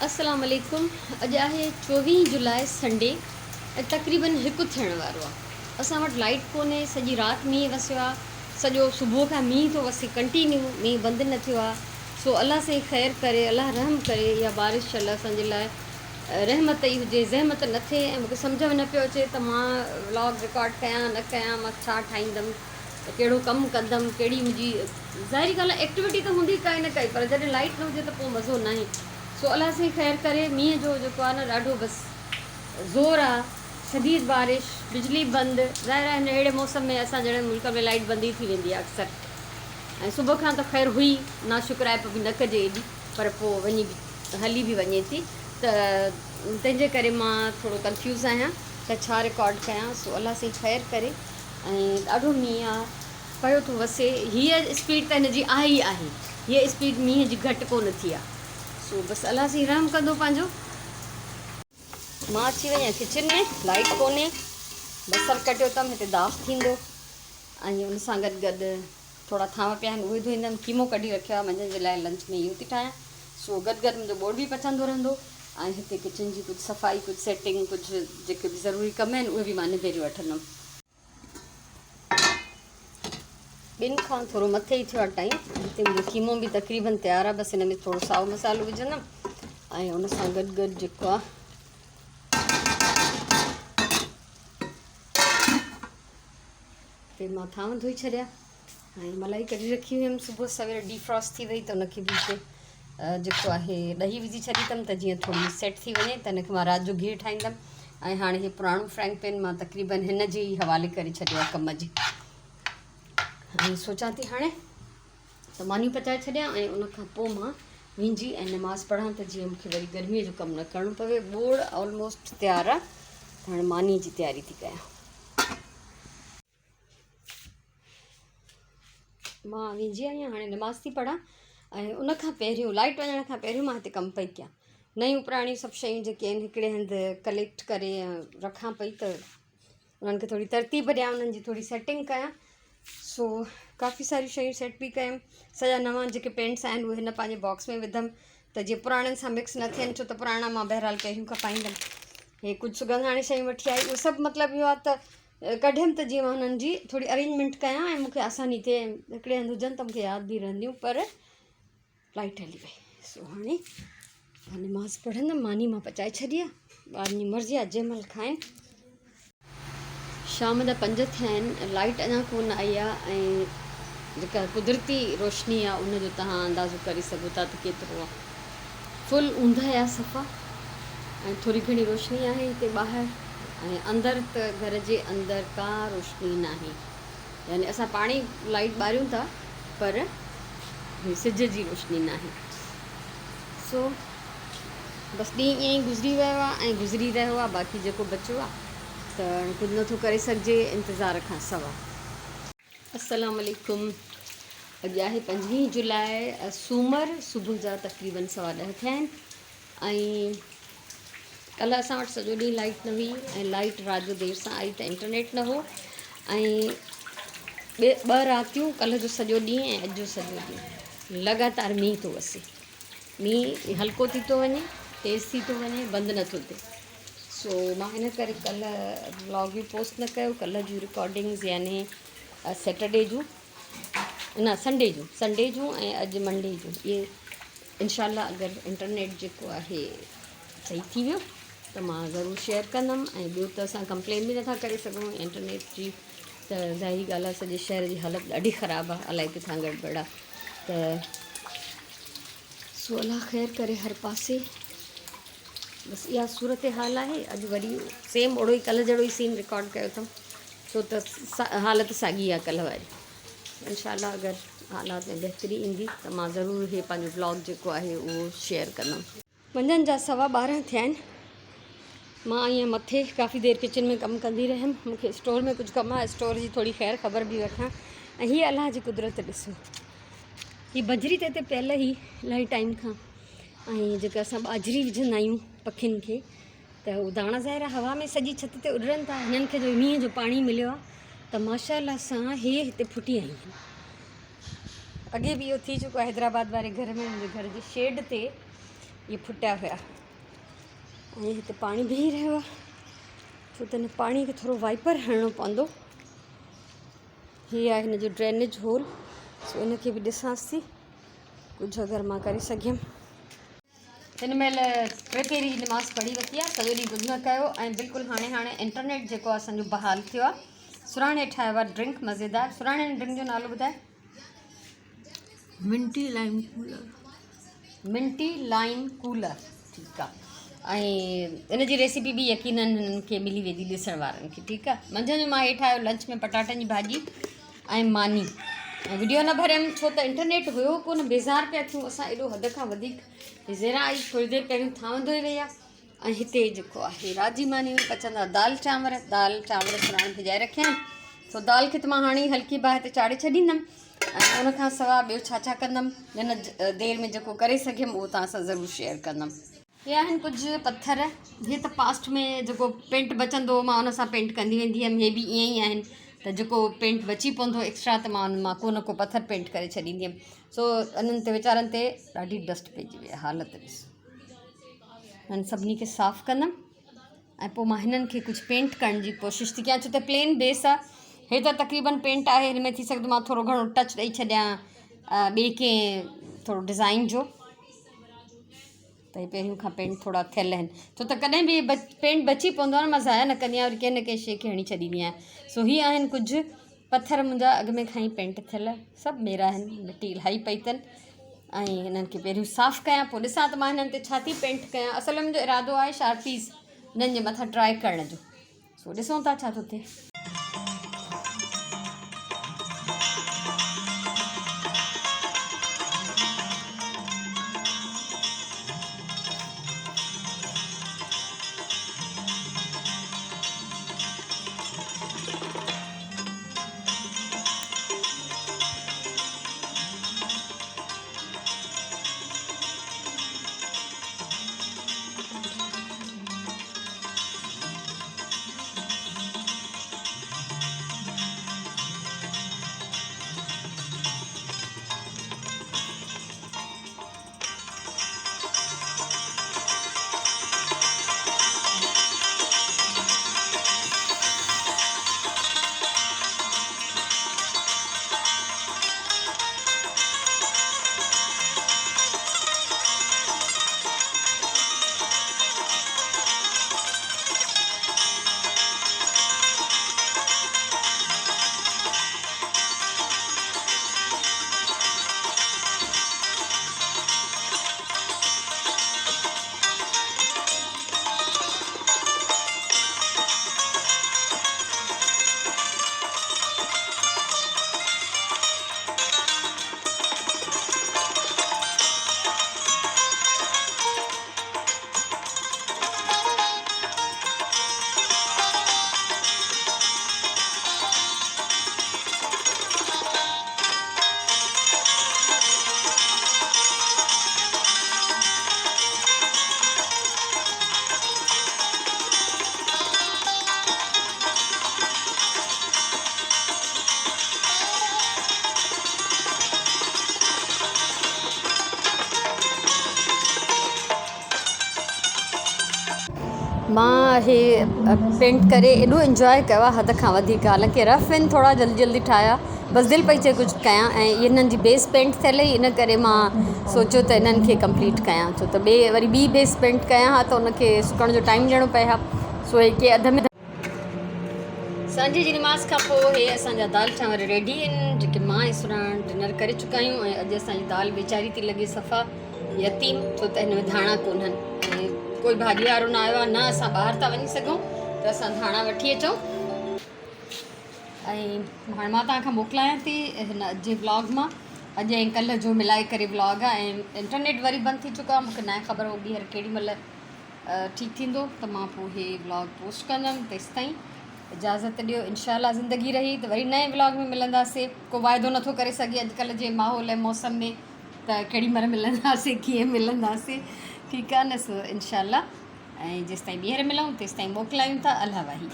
अस्सलाम वालेकुम। अॼु आहे 24 जुलाई संडे ऐं तक़रीबन 1 थियण वारो आहे। असां वटि लाइट कोन्हे, सॼी राति मींहुं वसियो आहे, सॼो सुबुह खां मींहुं थो वसे कंटिन्यू, मींहुं बंदि न थियो आहे। सो अलाह साईं ख़ैरु करे, अलाह रहम करे, इहा बारिश अलाह असांजे लाइ रहमत ई हुजे, ज़हमत न थिए। ऐं मूंखे सम्झ में न पियो अचे त मां व्लॉग रिकॉर्ड कयां न कयां, मां छा ठाहींदमि, कहिड़ो कमु कंदमि, कहिड़ी मुंहिंजी ज़ाहिरी ॻाल्हि आहे एक्टिविटी त हूंदी काई न काई, पर जॾहिं लाइट न हुजे त पोइ मज़ो न आहे। सो अलाह साईं ख़ैरु करे, मींहं जो जेको आहे न ॾाढो बसि ज़ोर आहे, शदीद बारिश, बिजली बंदि। ज़ाहिर आहे हिन अहिड़े मौसम में असां जहिड़े मुल्क में लाइट बंदि थी वेंदी आहे अक्सर। ऐं सुबुह खां त ख़ैरु हुई, ना शुक्राइप बि न कजे एॾी, पर पोइ वञी हली बि वञे थी, त तंहिंजे करे मां थोरो कंफ्यूज़ आहियां त छा रिकॉर्ड कयां। सो अलाह साईं ख़ैरु करे। ऐं ॾाढो मींहुं आहे, पियो थो वसे। हीअ स्पीड त हिन जी आहे ई आहे, हीअ स्पीड मींहं जी घटि कोन थी आहे। सो बसि अलाह साईं रहम कंदो पंहिंजो। मां अची वई आहियां किचन में, लाइट कोन्हे, बसरु कटियो अथमि, हिते दाफ़ थींदो, ऐं उन सां गॾु गॾु थोरा थांव पिया आहिनि उहे धोईंदमि। कीमो कढी रखियो आहे मंझंदि जे लाइ, लंच में इहो थी ठाहियां। सो गॾु गॾु मुंहिंजो बोर्ड बि पचंदो रहंदो, ऐं हिते किचन जी कुझु सफ़ाई, कुझु सेटिंग, कुझु जेके बि ज़रूरी कम आहिनि उहे बि मां निबेरे वठंदमि। ॿिनि खां थोरो मथे ई थियो आहे टाइम। हिते मुंहिंजो कीमो बि तक़रीबन तयारु आहे, बसि हिन में थोरो साओ मसालो विझंदमि, ऐं उन सां गॾु गॾु जेको आहे हिते मां थांव धोई छॾिया, ऐं मलाई कढी रखी हुयमि, सुबुह सवेर डीफ्रॉस्ट थी वई, त उनखे बि हिते जेको आहे ॾही विझी छॾी अथमि, त जीअं थोरी सेट थी वञे, त हिनखे मां राति जो गिहु ठाहींदमि। ऐं हाणे हीअ पुराणो फ्राइंग पैन मां तक़रीबन हिन जे ई हवाले करे छॾियो आहे कम जे। ऐं सोचां थी हाणे त मानियूं पचाए छॾियां, ऐं उनखां पोइ मां वेंदी ऐं नमाज़ पढ़ां, त जीअं मूंखे वरी गर्मीअ जो कमु न करिणो पवे। बोड़ ऑलमोस्ट तयारु आहे, हाणे मानी जी तयारी थी कयां। मां वेंदी आहियां, हाणे नमाज़ थी पढ़ां, ऐं उनखां पहिरियों लाइट वञण खां पहिरियों मां हिते कमु पई कयां। नयूं पुराणियूं सभु शयूं जेके आहिनि हिकिड़े हंधि कलेक्ट करे रखां पई, त उन्हनि खे थोरी तरतीब ॾियां, उन्हनि जी थोरी सेटिंग कयां। सो काफ़ी सारियूं शयूं सेट बि कयमि। सॼा नवां जेके पेंट्स आहिनि उहे हिन पंहिंजे बॉक्स में विधमि, त जीअं पुराणनि सां मिक्स न थियनि, छो त पुराणा मां बहरहाल पहिरियों खां पाईंदमि। हे कुझु सुगंधाणी शयूं वठी आई, उहो सभु मतिलबु इहो आहे त कढियमि, त जीअं मां हुननि जी थोरी अरेंजमेंट कयां ऐं मूंखे आसानी थिए। हिकिड़े हंधि हुजनि त मूंखे यादि बि रहंदियूं, पर लाइट हली वई। सो हाणे नमाज़ पढ़ंदमि, मानी मां पचाए छॾी आहे, ॿारनि जी मर्ज़ी आहे जंहिं महिल खाइनि। शाम जा 5 थिया आहिनि, लाइट अञा कोन आई आहे, ऐं जेका कुदरती रोशनी आहे उनजो तव्हां अंदाज़ो करे सघो था त केतिरो आहे। फुल ऊंदहि आहे सफ़ा, ऐं थोरी घणी रोशनी आहे हिते ॿाहिरि, ऐं अंदरि त घर जे अंदरि का रोशनी न आहे। यानी असां पाणी लाइट ॿारियूं था, पर सिज जी रोशनी न आहे। सो बसि ॾींहुं ईअं ई गुज़री वियो आहे, ऐं गुज़री रहियो आहे। बाक़ी जेको बचियो आहे त कुझु नथो करे सघिजे इंतज़ार खां सवाइ। अस्सलाम वालेकुम। अॼु आहे 5 जुलाई, सूमरु, सुबुह जा तक़रीबन 10:15 थिया आहिनि। ऐं कल्ह असां वटि सॼो ॾींहुं लाइट न हुई, ऐं लाइट राति जो देरि सां आई, त इंटरनेट न हो। ऐं 2 रातियूं, कल्ह जो सॼो ॾींहुं ऐं अॼु जो सॼो ॾींहुं लगातार मींहुं थो वसे। मींहुं हल्को थी थो वञे, तेज़ थी थो वञे, बंदि नथो थिए। सो मां हिन करे कल्ह व्लॉग बि पोस्ट न कयो। कल्ह जूं रिकॉर्डिंग्स यानी सैटरडे जूं न संडे जूं ऐं अॼु मंडे जूं, इहे इंशाल्लाह अगरि इंटरनेट जेको आहे सही थी वियो त मां ज़रूरु शेयर कंदमि। ऐं ॿियो त असां कंप्लेन बि नथा करे सघूं इंटरनेट जी, त ज़ाहिरी ॻाल्हि आहे सॼे शहर जी हालति ॾाढी ख़राबु आहे, अलाए किथां गड़बड़ आहे। त सो अलाह ख़ैरु करे हर पासे। बसि इहा सूरत हाल आहे। अॼु वरी सेम ओड़ो ई कल्ह जहिड़ो ई सीन रिकॉर्ड कयो अथऊं, छो त हालति साॻी आहे कल्ह वारी। इंशाल्लाह अगरि हालात में बहितरी ईंदी त मां ज़रूरु इहे पंहिंजो ब्लॉग जेको आहे उहो शेयर कंदमि। मंझंदि जा 12:15 थिया आहिनि। मां ईअं मथे काफ़ी देरि किचन में कमु कंदी रहियमि। मूंखे स्टोर में कुझु कमु आहे, स्टोर जी थोरी ख़ैरु ख़बर बि वठां। ऐं हीअ अलाह जी कुदरत ॾिसो, हीअ बजरी त हिते पियल ई इलाही टाइम खां। ऐं जेका असां ॿाजरी विझंदा आहियूं पखियुनि खे, त उहे दाणा ज़ाहिर हवा में सॼी छित ते उॾरनि था। हिननि खे जो मींहं जो पाणी मिलियो आहे, त माशाअल्लाह सां इहे हिते फुटी आहियूं आहिनि। अॻे बि इहो थी चुको आहे हैदराबाद वारे घर में, मुंहिंजे घर जे शेड ते ये फुटिया हुआ ऐं हिते पाणी बीही रहियो आहे छो त हिन पाणी खे थोरो वाइपर हणिणो पवंदो। हीअ आहे हिन जो ड्रेनेज होल, सो इनखे बि ॾिसांसि थी कुझु अगरि मां करे सघियमि। हिन महिल टे पहिरीं नमाज़ पढ़ी वरिती आहे, सॼो ॾींहुं कुझु न कयो ऐं बिल्कुलु हाणे इंटरनेट जेको आहे असांजो बहाल थियो आहे। सुराणे ठाहियो आहे ड्रिंक मज़ेदार। सुराणे ड्रिंक जो नालो ॿुधाए। मिंटी लाइम कूलर। मिंटी लाइम कूलर, ठीकु आहे। ऐं इन जी रेसिपी बि यकीनन हिननि खे मिली वेंदी ॾिसण वारनि खे, ठीकु आहे। मंझंदि जो मां हे ठाहियो लंच में पटाटनि जी भाॼी ऐं मानी। ऐं वीडियो न भरियमि छो त इंटरनेट हुयो कोन, बेज़ार पिया थियूं असां एॾो हद खां वधीक। ज़ेरा आई थोरी देरि पहिरियों थांवंदो ई वई आहे। ऐं हिते जेको आहे राजी मानी में पचंदा दाल चांवर सुराणे भिजाए रखिया आहिनि। सो दाल खे त मां हाणे हल्की बाहि ते चाढ़े छॾींदमि ऐं उनखां सवाइ ॿियो छा कंदमि हिन देरि में जेको करे सघियमि उहो तव्हां सां ज़रूरु शेयर कंदमि। हे आहिनि कुझु पथर। हे त पास्ट में जेको पेंट बचंदो मां उन सां पेंट कंदी वेंदी हुअमि। हे बि ईअं ई आहिनि त जेको पेंट बची पवंदो एक्स्ट्रा त मां उन मां को न को पथर पेंट करे छॾींदी हुअमि। सो इन्हनि ते वीचारनि ते ॾाढी डस्ट पइजी वई आहे, हालत ॾिस। हिन सभिनी खे साफ़ु कंदमि ऐं पोइ मां हिननि खे कुझु पेंट करण जी कोशिशि थी कयां छो त प्लेन बेस आहे। हे त तक़रीबन पेंट आहे, हिन में थी सघंदो मां थोरो घणो टच ॾेई छॾियां ॿिए कंहिं थोरो डिज़ाइन जो। त हे पहिरियों खां पेंट थोरा थियल आहिनि छो त कॾहिं बि पेंट बची पवंदो आहे न, मां ज़ाया न कंदी आहियां, वरी कंहिं न कंहिं शइ खे हणी छॾींदी आहियां। सो हीअ आहिनि कुझु पथर मुंहिंजा अॻ में खां ई पेंट थियल, सभु मेरा आहिनि। मिटी इलाही पई अथनि ऐं हिननि खे पहिरियों साफ़ु कयां, पोइ ॾिसां त मां हिननि ते छा थी पेंट कयां। असल में मुंहिंजो इरादो आहे शार्पीस हिननि जे मथां ट्राई करण जो। सो ॾिसूं था छा थो थिए। मां हे पेंट करे एॾो इंजॉय कयो आहे हद खां वधीक। हालांकि रफ आहिनि थोरा, जल्दी जल्दी ठाहिया, बसि दिलि पई चए कुझु कयां। ऐं हिननि जी बेस पेंट थियल हुई, इन करे मां सोचियो त इन्हनि खे कंप्लीट कयां छो त वरी ॿी बेस पेंट कयां हा त उनखे सुकण जो टाइम ॾियणो पए हा। सो हे अध में सांझे जी नमाज़ खां पोइ हे असांजा दाल चांवर रेडी आहिनि जेके मां ऐं सुराण डिनर करे चुका आहियूं। ऐं अॼु असांजी दाल वेचारी थी लॻे सफ़ा यतीम छो त हिन में धाणा कोन्हनि ऐं कोई भाॼी वारो न आयो आहे, न असां ॿाहिरि था वञी सघूं त असां धाणा वठी अचूं। ऐं हाणे मां तव्हांखां मोकिलायां थी हिन जे ब्लॉग मां अॼु ऐं कल्ह जो मिलाए करे ब्लॉग आहे। ऐं इंटरनेट वरी बंदि थी चुको आहे, मूंखे न ख़बर हो ॿीहर केॾी महिल ठीकु थींदो त मां पोइ हे ब्लॉग पोस्ट कंदमि। तेसि ताईं इजाज़त ॾियो। इनशाला ज़िंदगी रही त वरी नए ब्लॉग में मिलंदासीं। को वाइदो नथो करे सघे अॼुकल्ह जे माहौल ऐं मौसम में त केॾी महिल मिलंदासीं, कीअं मिलंदासीं, ठीकु आहे न। सो इनशाला ऐं जेसिताईं ॿीहर मिलूं तेसिताईं मोकिलायूं था। अलाह वाही।